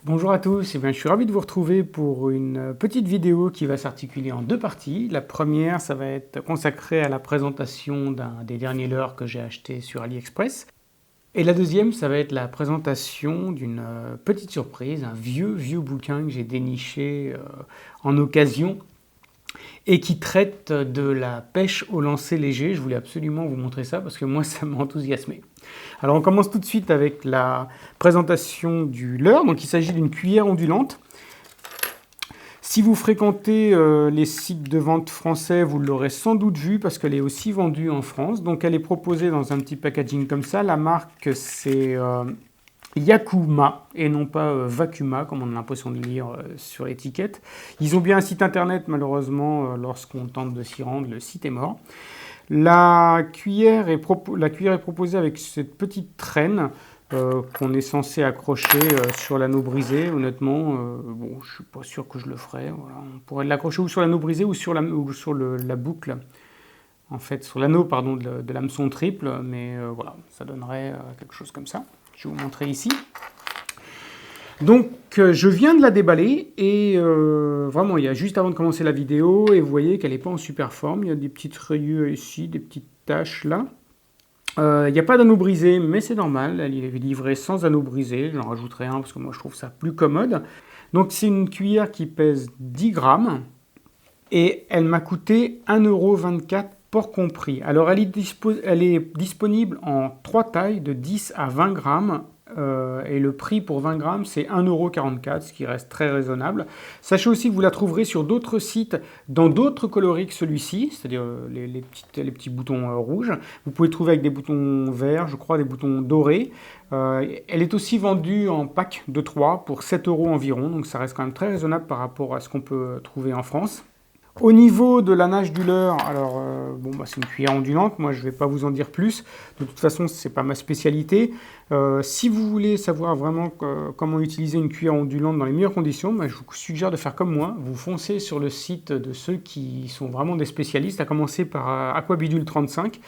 Bonjour à tous, je suis ravi de vous retrouver pour une petite vidéo qui va s'articuler en deux parties. La première, ça va être consacré à la présentation d'un des derniers leurres que j'ai acheté sur AliExpress. Et la deuxième, ça va être la présentation d'une petite surprise, un vieux bouquin que j'ai déniché en occasion et qui traite de la pêche au lancer léger. Je voulais absolument vous montrer ça parce que moi, ça m'a enthousiasmé. Alors, on commence tout de suite avec la présentation du leurre. Donc, il s'agit d'une cuillère ondulante. Si vous fréquentez les sites de vente français, vous l'aurez sans doute vu parce qu'elle est aussi vendue en France. Donc, elle est proposée dans un petit packaging comme ça. La marque, c'est Yakuma et non pas Vacuma, comme on a l'impression de lire sur l'étiquette. Ils ont bien un site internet, malheureusement, lorsqu'on tente de s'y rendre, le site est mort. La cuillère est proposée avec cette petite traîne qu'on est censé accrocher sur l'anneau brisé. Honnêtement, bon, je ne suis pas sûr que je le ferai. Voilà. On pourrait l'accrocher ou sur l'anneau brisé ou sur la boucle, en fait, sur l'anneau pardon, de l'hameçon triple, mais voilà, ça donnerait quelque chose comme ça. Je vais vous montrer ici. Donc, je viens de la déballer et vraiment, il y a juste avant de commencer la vidéo et vous voyez qu'elle n'est pas en super forme. Il y a des petites rayures ici, des petites taches là. Il n'y a pas d'anneau brisé, mais c'est normal. Elle est livrée sans anneau brisé. J'en rajouterai un parce que moi, je trouve ça plus commode. Donc, c'est une cuillère qui pèse 10 grammes et elle m'a coûté 1,24 € port compris. Alors, elle est disponible en 3 tailles de 10 à 20 grammes. Et le prix pour 20 grammes, c'est 1,44 €, ce qui reste très raisonnable. Sachez aussi que vous la trouverez sur d'autres sites, dans d'autres coloris que celui-ci, c'est-à-dire les petits boutons rouges. Vous pouvez trouver avec des boutons verts, je crois, des boutons dorés. Elle est aussi vendue en pack de 3 pour 7 € environ, donc ça reste quand même très raisonnable par rapport à ce qu'on peut trouver en France. Au niveau de la nage du leurre, alors bon, c'est une cuillère ondulante, moi je ne vais pas vous en dire plus, de toute façon ce n'est pas ma spécialité. Si vous voulez savoir vraiment comment utiliser une cuillère ondulante dans les meilleures conditions, je vous suggère de faire comme moi, vous foncez sur le site de ceux qui sont vraiment des spécialistes, à commencer par Aquabidule35.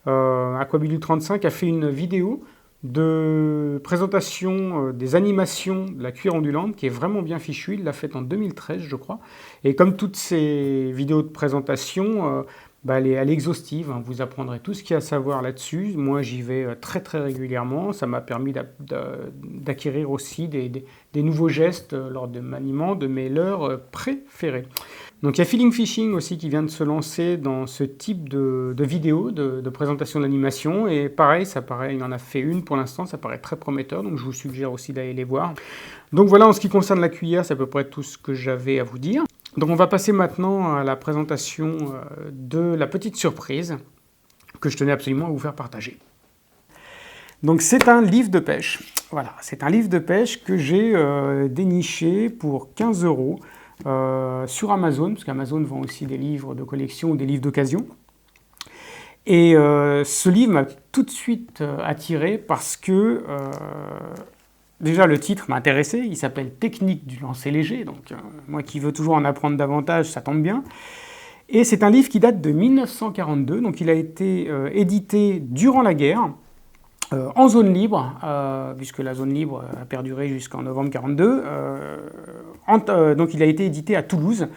Aquabidule35 a fait une vidéo de présentation des animations de la cuillère ondulante qui est vraiment bien fichue. Il l'a faite en 2013, je crois. Et comme toutes ces vidéos de présentation, elle est exhaustive. Hein. Vous apprendrez tout ce qu'il y a à savoir là-dessus. Moi, j'y vais très très régulièrement. Ça m'a permis d'acquérir aussi des nouveaux gestes lors de maniement de mes leurres préférés. Donc il y a Feeling Fishing aussi qui vient de se lancer dans ce type de vidéo de présentation d'animation. Et pareil, il en a fait une pour l'instant, ça paraît très prometteur. Donc je vous suggère aussi d'aller les voir. Donc voilà, en ce qui concerne la cuillère, c'est à peu près tout ce que j'avais à vous dire. Donc on va passer maintenant à la présentation de la petite surprise que je tenais absolument à vous faire partager. Donc c'est un livre de pêche. Voilà, c'est un livre de pêche que j'ai déniché pour 15 € sur Amazon, parce qu'Amazon vend aussi des livres de collection ou des livres d'occasion. Et ce livre m'a tout de suite attiré parce que déjà le titre m'a intéressé, il s'appelle Technique du lancer léger, donc moi qui veux toujours en apprendre davantage, ça tombe bien. Et c'est un livre qui date de 1942, donc il a été édité durant la guerre, en zone libre, puisque la zone libre a perduré jusqu'en novembre 1942. Donc il a été édité à Toulouse.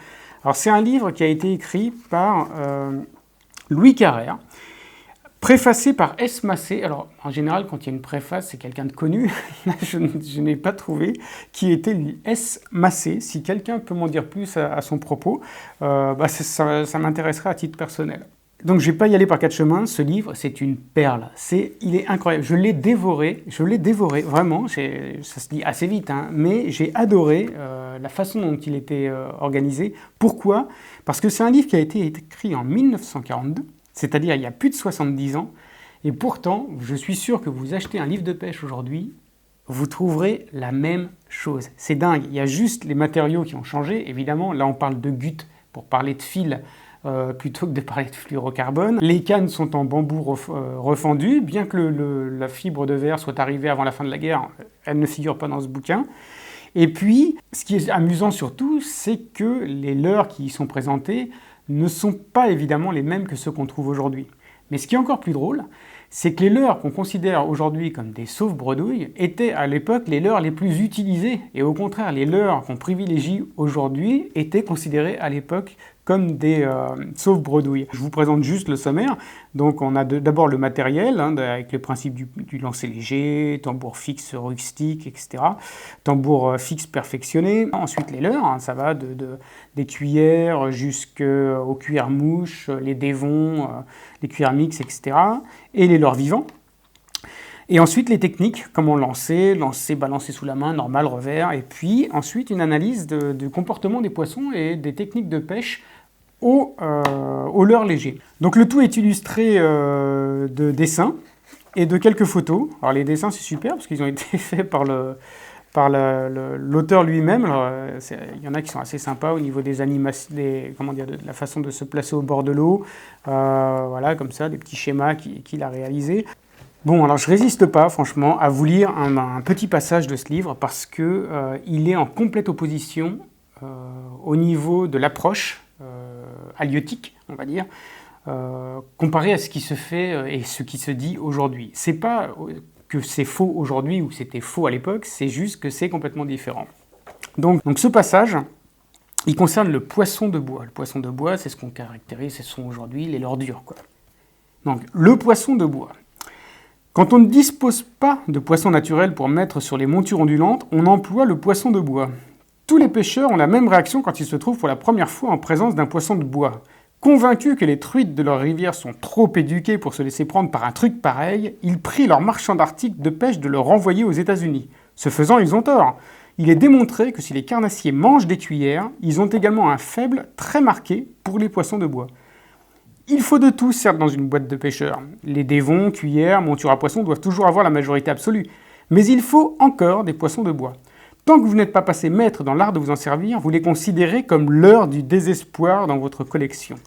Alors c'est un livre qui a été écrit par Louis Carrère, préfacé par S. Massé. Alors en général, quand il y a une préface, c'est quelqu'un de connu. je n'ai pas trouvé qui était S. Massé. Si quelqu'un peut m'en dire plus à son propos, ça m'intéresserait à titre personnel. Donc je ne vais pas y aller par quatre chemins, ce livre c'est une perle, il est incroyable, je l'ai dévoré, vraiment, ça se dit assez vite, hein, mais j'ai adoré la façon dont il était organisé. Pourquoi ? Parce que c'est un livre qui a été écrit en 1942, c'est-à-dire il y a plus de 70 ans, et pourtant je suis sûr que vous achetez un livre de pêche aujourd'hui, vous trouverez la même chose. C'est dingue, il y a juste les matériaux qui ont changé, évidemment, là on parle de gutta pour parler de fil, plutôt que de parler de fluorocarbone. Les cannes sont en bambou refendu, bien que la fibre de verre soit arrivée avant la fin de la guerre, elle ne figure pas dans ce bouquin. Et puis, ce qui est amusant surtout, c'est que les leurres qui y sont présentés ne sont pas évidemment les mêmes que ceux qu'on trouve aujourd'hui. Mais ce qui est encore plus drôle, c'est que les leurres qu'on considère aujourd'hui comme des sauve-bredouilles étaient à l'époque les leurres les plus utilisées. Et au contraire, les leurres qu'on privilégie aujourd'hui étaient considérées à l'époque comme des sauve-bredouilles. Je vous présente juste le sommaire. Donc on a d'abord le matériel, avec le principe du lancer léger, tambour fixe rustique, etc. Tambour fixe perfectionné. Ensuite les leurres, ça va des cuillères jusqu'aux cuillères mouches, les dévons, les cuillères mixtes, etc. Et les leurres vivants. Et ensuite les techniques, comment lancer, balancer sous la main, normal, revers. Et puis ensuite une analyse du comportement des poissons et des techniques de pêche au leurre léger. Donc le tout est illustré de dessins et de quelques photos. Alors les dessins c'est super parce qu'ils ont été faits par l'auteur lui-même. Il y en a qui sont assez sympas au niveau des animations, de la façon de se placer au bord de l'eau. Voilà, comme ça, des petits schémas qu'il a réalisés. Bon, alors je résiste pas, franchement, à vous lire un petit passage de ce livre parce que il est en complète opposition au niveau de l'approche halieutique, on va dire, comparé à ce qui se fait et ce qui se dit aujourd'hui. C'est pas que c'est faux aujourd'hui ou c'était faux à l'époque, c'est juste que c'est complètement différent. Donc ce passage, il concerne le poisson de bois. Le poisson de bois, c'est ce qu'on caractérise, ce sont aujourd'hui les leurres dures, quoi. Donc le poisson de bois. Quand on ne dispose pas de poisson naturel pour mettre sur les montures ondulantes, on emploie le poisson de bois. Tous les pêcheurs ont la même réaction quand ils se trouvent pour la première fois en présence d'un poisson de bois. Convaincus que les truites de leur rivière sont trop éduquées pour se laisser prendre par un truc pareil, ils prient leurs marchands d'articles de pêche de le renvoyer aux États-Unis. Ce faisant, ils ont tort. Il est démontré que si les carnassiers mangent des cuillères, ils ont également un faible très marqué pour les poissons de bois. Il faut de tout, certes, dans une boîte de pêcheurs. Les dévons, cuillères, montures à poissons doivent toujours avoir la majorité absolue. Mais il faut encore des poissons de bois. Tant que vous n'êtes pas passé maître dans l'art de vous en servir, vous les considérez comme l'heure du désespoir dans votre collection.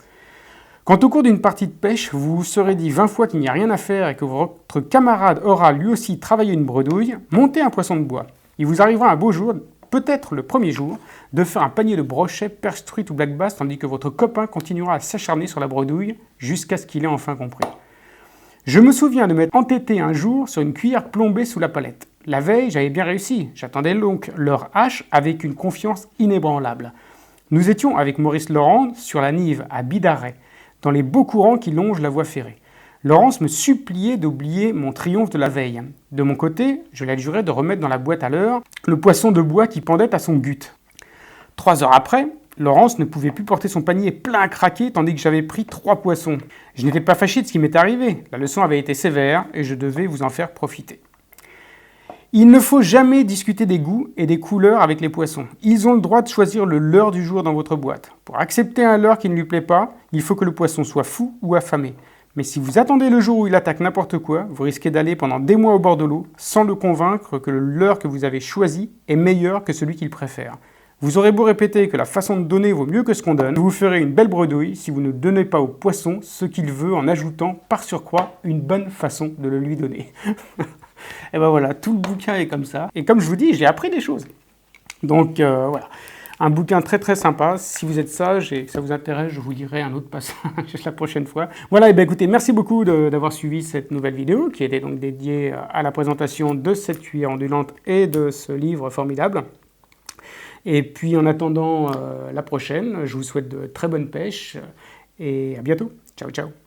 Quand au cours d'une partie de pêche, vous vous serez dit 20 fois qu'il n'y a rien à faire et que votre camarade aura lui aussi travaillé une bredouille, montez un poisson de bois. Il vous arrivera un beau jour, peut-être le premier jour, de faire un panier de brochets, perche truite ou black bass, tandis que votre copain continuera à s'acharner sur la bredouille jusqu'à ce qu'il ait enfin compris. Je me souviens de m'être entêté un jour sur une cuillère plombée sous la palette. La veille, j'avais bien réussi. J'attendais donc leur hache avec une confiance inébranlable. Nous étions avec Maurice Laurent sur la Nive, à Bidaret, dans les beaux courants qui longent la voie ferrée. Laurence me suppliait d'oublier mon triomphe de la veille. De mon côté, je l'adjurais de remettre dans la boîte à l'heure le poisson de bois qui pendait à son gut. 3 heures après, Laurence ne pouvait plus porter son panier plein à craquer tandis que j'avais pris 3 poissons. Je n'étais pas fâché de ce qui m'était arrivé. La leçon avait été sévère et je devais vous en faire profiter. Il ne faut jamais discuter des goûts et des couleurs avec les poissons. Ils ont le droit de choisir le leurre du jour dans votre boîte. Pour accepter un leurre qui ne lui plaît pas, il faut que le poisson soit fou ou affamé. Mais si vous attendez le jour où il attaque n'importe quoi, vous risquez d'aller pendant des mois au bord de l'eau sans le convaincre que le leurre que vous avez choisi est meilleur que celui qu'il préfère. Vous aurez beau répéter que la façon de donner vaut mieux que ce qu'on donne, vous ferez une belle bredouille si vous ne donnez pas au poisson ce qu'il veut en ajoutant par surcroît une bonne façon de le lui donner. Et ben voilà, tout le bouquin est comme ça. Et comme je vous dis, j'ai appris des choses. Donc voilà, un bouquin très très sympa. Si vous êtes sage et que ça vous intéresse, je vous lirai un autre passage la prochaine fois. Voilà, et bien écoutez, merci beaucoup d'avoir suivi cette nouvelle vidéo qui était donc dédiée à la présentation de cette cuillère ondulante et de ce livre formidable. Et puis en attendant la prochaine, je vous souhaite de très bonnes pêches et à bientôt. Ciao, ciao.